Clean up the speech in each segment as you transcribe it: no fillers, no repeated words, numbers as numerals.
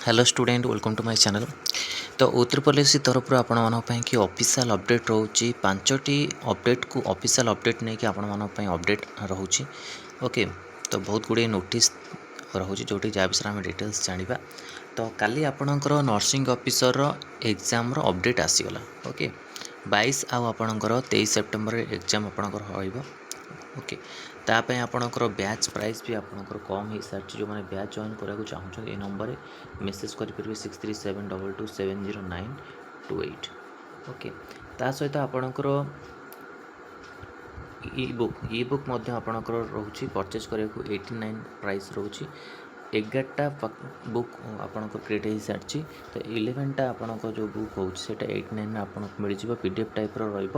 Hello student welcome to my channel. तो उत्तर प्रदेश तरफ कि ऑफिशियल अपडेट रोचे पांचटी अपडेट को ऑफिशियल अपडेट नहीं कि अपडेट रोचे। ओके, तो बहुत गुड़े नोटिस रोचे जो जहाँ विषय आम डिटेल्स जाना। तो काली आपणकर नर्सिंग ऑफिसर एग्जाम अपडेट आसीगला। ओके, 22 आपणकर 23 सेप्टेम्बर एग्जाम आपणकर रहिबो। ओके, तापाई आपणकर बैच प्राइस भी आपणकर कम हो सारी। जो मैंने बैच जॉइन कराया चाहूँ ये नंबर मेसेज करेंगे 6372270928। ओके, ता सहित आपणकर ई बुक आपणकर रोचे परचेज करने 89 प्राइस रोचे। 11टा बुक आपंकर क्रिएट हो सारी। तो 11टा आपंकर जो बुक हो 89 आपको मिल जाए PDF टाइप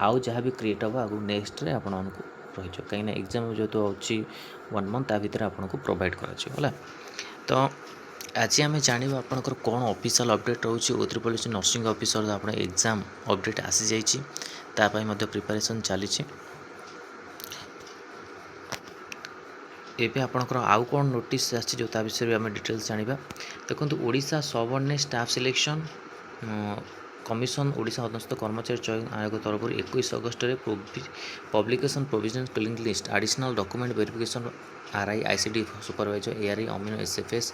आउ जहाँ भी क्रिएट हम आगे नेक्स्ट आपको रही कहीं एग्जाम जो तो अच्छी 1 मंथ भितर आपको प्रोवाइड करा। तो आज आम जाना आपंकर कौन ऑफिशियल अपडेट रोचे उत्तर प्रदेश नर्सिंग ऑफिसर आप एग्जाम अपडेट आसी जाइए प्रिपरेशन चली। एबे आपणकर आउ कौन नोटिस आछि जो ता विषय आम डिटेल्स जाना। देखो Odisha subordinate staff selection commission Odisha अधीनस्थ कर्मचारी चयन आयोग तरफ 21 अगस्त publication provision filling list additional document verification RI ICD supervisor ARI अमीनो SFS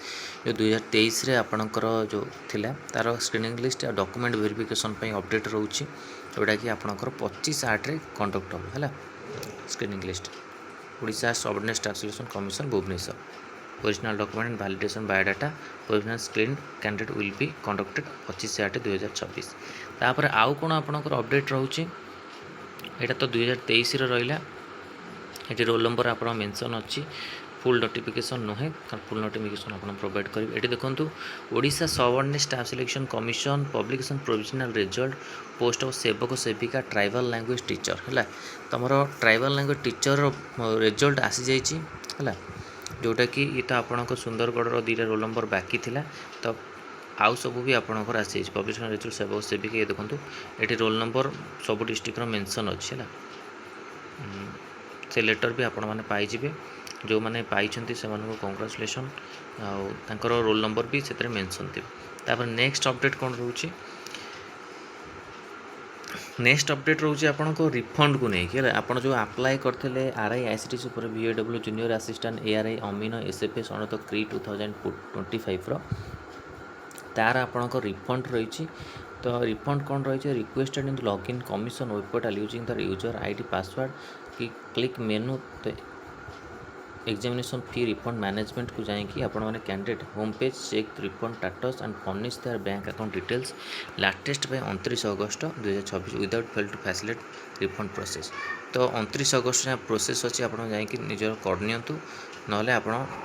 जो 2023 रे आपणकर जो थिला तार screening list document verification update रोचे जोटा कि आपणकर 25/8 रे कंडक्ट है screening list Odisha subordinate staff selection commission Bhubaneswar. Original document and validation biodata provisional screen candidate will be conducted 25/8/2024। तापर आउ कौन आपणकर अपडेट रोचे यहाँ तो 2023 रहा। ये रोल नंबर आप मेंशन अच्छी फुल नोटिफिकेशन नुहे फुल नोटिफिकेशन आप प्रोवाइड करेंगे। ये देखो Odisha subordinate staff selection commission publication provisional result post of सेवक सेविका ट्राइबल लैंग्वेज टीचर है तुम ट्राइबल लैंग्वेज टीचर रिजल्ट आसी जाइए जोटा कि ये तो आपंक सुंदरगढ़ 2टा रोल नंबर बाकी थिला। तो आउ सब भी आपंकर आसी पब्लिकेशन रिजल्ट सेवक सेविका ये देखो ये रोल नंबर सब डिस्ट्रिक्ट मेंशन अच्छी है। से लेटर भी आपण मैंने पाइबे जो मैंने पाई से कंग्राचुलेसन आर रोल नंबर भी से मेंशन थे। तापर नेक्स्ट अपडेट कौन रोचे नेक्स्ट अपडेट रोचे आपन को रिफंड को लेकिन आप जो अप्लाई करते RI ICT super BAW junior assistant ARI अमीनो SFS अणत क्री 2025 तार आपन रिफंड रही। तो रिफंड कौन रही requested in login commission web portal using the user ID password कि क्लिक मेनू। तो एग्जामिनेशन फी रिफंड मैनेजमेंट को जाकि आपण मैंने candidate home page check refund status and furnish their bank account details latest by 29 August 2024 without fail to facilitate refund process. तो 29 अगस्त process अच्छी आप निजर करनी ना आप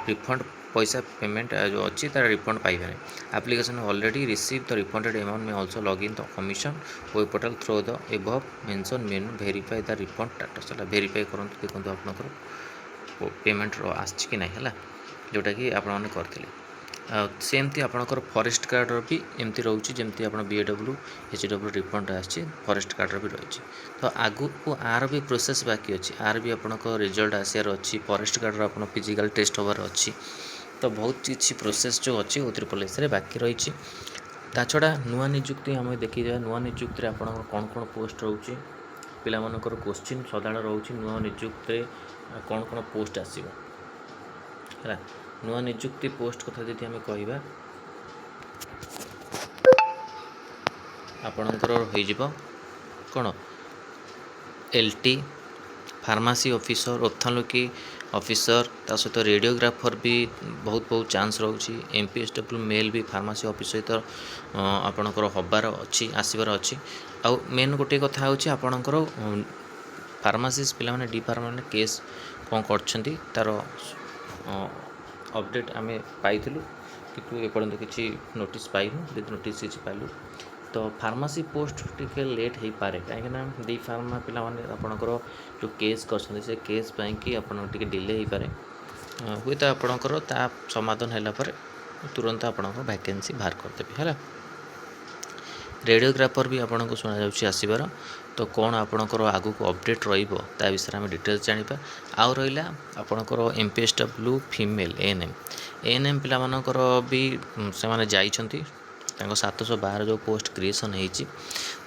रिफंड पैसा पेमेंट जो अच्छी तार रिफंड पाइबे। Application already receive the refunded amount में also log in the commission web portal through the above mention menu verify the refund status है वेरीफाई करूँ। देखो आपंकर पेमेंट आछि कि नहीं है जोटा कि आपने करते सेमती आपंकर फॉरेस्ट गार्ड भी एमती रोचे जमती आप BAW HW रिफंड आछि फॉरेस्ट गार्ड भी रही। तो आगु को आर भी प्रोसेस बाकी अच्छी आर भी आपंकर रिजल्ट आसार अच्छी फॉरेस्ट गार्ड आप फिजिकल टेस्ट होबार अच्छी। तो बहुत किसी प्रोसेस जो अच्छी उत्तर प्रदेश में बाकी रही। ता छड़ा नुआ निजुक्ति आम देखी जाए नुआ निजुक्ति आप कौन कौन पोस्ट रोचे पिलामानकर क्वेश्चन सदा रोचे नुआ निजुक्ति कौन कौन पोस्ट आसो है नुआ निजुक्ति पोस्ट कथा जी आम कह आपणकर हो कौन LT फार्मासी ऑफिसर ओप्थालोजी ऑफिसर ता सहित रेडियोग्राफर भी बहुत चांस रोचे। MPSW मेल भी फार्मासी ऑफिसर सहित आपणकर हबार अच्छी आसबार अच्छी। आउ मेन गोटे कथा होची आपणकर फार्मासीस्ट पिला माने डी फार्मा ने केस कौन कर तार अपडेट आम पाइलु किंतु एपर्यंत किसी नोटिस पाइनु जब नोटिस किसी पाइलु। तो फार्मासी पोस्ट टी लेट हो पारे कहीं डी फार्मा पिला माने आपणकर जो केस कर से केस कि आपन डिले हो पारे हुए तो आपणकर ता समाधान है तुरंत आपणकर वैकेंसी बाहर करदेवे है। रेडियोग्राफर भी आपको शुणा आसबार। तो कौन आपणकर आगु को अपडेट रहा विषय में डिटेल्स जाना। आउ रहा आपणकर MPSW फीमेल ANM ANM ପିଲାମାନଙ୍କର ବି ସେମାନେ ଯାଇଛନ୍ତି ତାଙ୍କ 712 ଯେଉଁ ପୋଷ୍ଟ କ୍ରିଏସନ୍ ହେଇଛି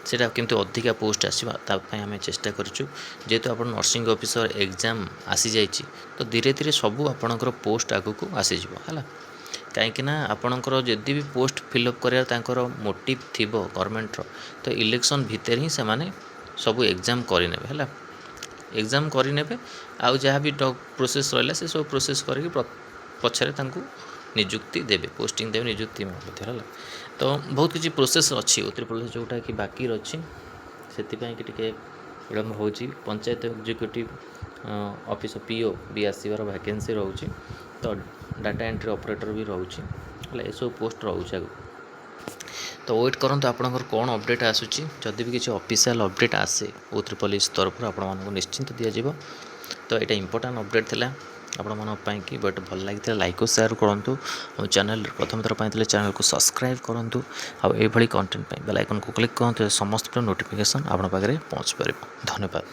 ସେଇଟା କେମିତି ଅଧିକା ପୋଷ୍ଟ ଆସିବ ତା ପାଇଁ ଆମେ ଚେଷ୍ଟା କରିଛୁ। ଯେହେତୁ ଆପଣ ନର୍ସିଂ ଅଫିସର ଏକ୍ଜାମ୍ ଆସିଯାଇଛି ତ ଧୀରେ ଧୀରେ ସବୁ ଆପଣଙ୍କର ପୋଷ୍ଟ ଆଗକୁ ଆସିଯିବ ହେଲା। କାହିଁକିନା ଆପଣଙ୍କର ଯଦି ବି ପୋଷ୍ଟ ଫିଲ୍ଅପ୍ କରିବାର ତାଙ୍କର ମୋଟିଭ୍ ଥିବ ଗଭର୍ଣ୍ଣମେଣ୍ଟର ତ ଇଲେକ୍ସନ୍ ଭିତରେ ହିଁ ସେମାନେ ସବୁ ଏକ୍ଜାମ୍ କରିନେବେ ହେଲା। ଏକ୍ଜାମ୍ କରିନେବେ ଆଉ ଯାହା ବି ପ୍ରୋସେସ୍ ରହିଲା ସେ ସବୁ ପ୍ରୋସେସ୍ କରିକି ପଛରେ ତାଙ୍କୁ ନିଯୁକ୍ତି ଦେବେ, ପୋଷ୍ଟିଂ ଦେବେ ନିଯୁକ୍ତି ମଧ୍ୟ ହେଲା। ତ ବହୁତ କିଛି ପ୍ରୋସେସ୍ ଅଛି ଉତ୍ତରପ୍ରଦେଶ ଯେଉଁଟାକି ବାକି ଅଛି, ସେଥିପାଇଁ କି ଟିକେ ବିଳମ୍ବ ହେଉଛି। ପଞ୍ଚାୟତ ଏକ୍ଜିକ୍ୟୁଟିଭ୍ ଅଫିସ୍ PO ବି ଆସିବାର ଭ୍ୟାକେନ୍ସି ରହୁଛି, ତ ଡାଟା ଏଣ୍ଟ୍ରି ଅପରେଟର ବି ରହୁଛି ହେଲା, ଏସବୁ ପୋଷ୍ଟ ରହୁଛି ଆଗକୁ। ତ ୱେଟ୍ କରନ୍ତୁ ଆପଣଙ୍କର କ'ଣ ଅପଡ଼େଟ୍ ଆସୁଛି। ଯଦି ବି କିଛି ଅଫିସିଆଲ୍ ଅପଡ଼େଟ୍ ଆସେ ଉତ୍ତରପ୍ରଦେଶ ତରଫରୁ ଆପଣମାନଙ୍କୁ ନିଶ୍ଚିନ୍ତ ଦିଆଯିବ। ତ ଏଇଟା ଇମ୍ପୋର୍ଟାଣ୍ଟ ଅପଡ଼େଟ୍ ଥିଲା ଆପଣମାନଙ୍କ ପାଇଁକି, ବଟ୍ ଭଲ ଲାଗିଥିଲା ଲାଇକ୍ ଓ ସେୟାର କରନ୍ତୁ। ଆଉ ଚ୍ୟାନେଲ୍ ପ୍ରଥମ ଥର ପାଇଁ ଥିଲେ ଚ୍ୟାନେଲ୍କୁ ସବସ୍କ୍ରାଇବ୍ କରନ୍ତୁ। ଆଉ ଏଇଭଳି କଣ୍ଟେଣ୍ଟ ପାଇଁ ବେଲ୍ ଆଇକନ୍କୁ କ୍ଲିକ୍ କରନ୍ତୁ, ସମସ୍ତ ନୋଟିଫିକେସନ୍ ଆପଣଙ୍କ ପାଖରେ ପହଞ୍ଚି ପାରିବ। ଧନ୍ୟବାଦ।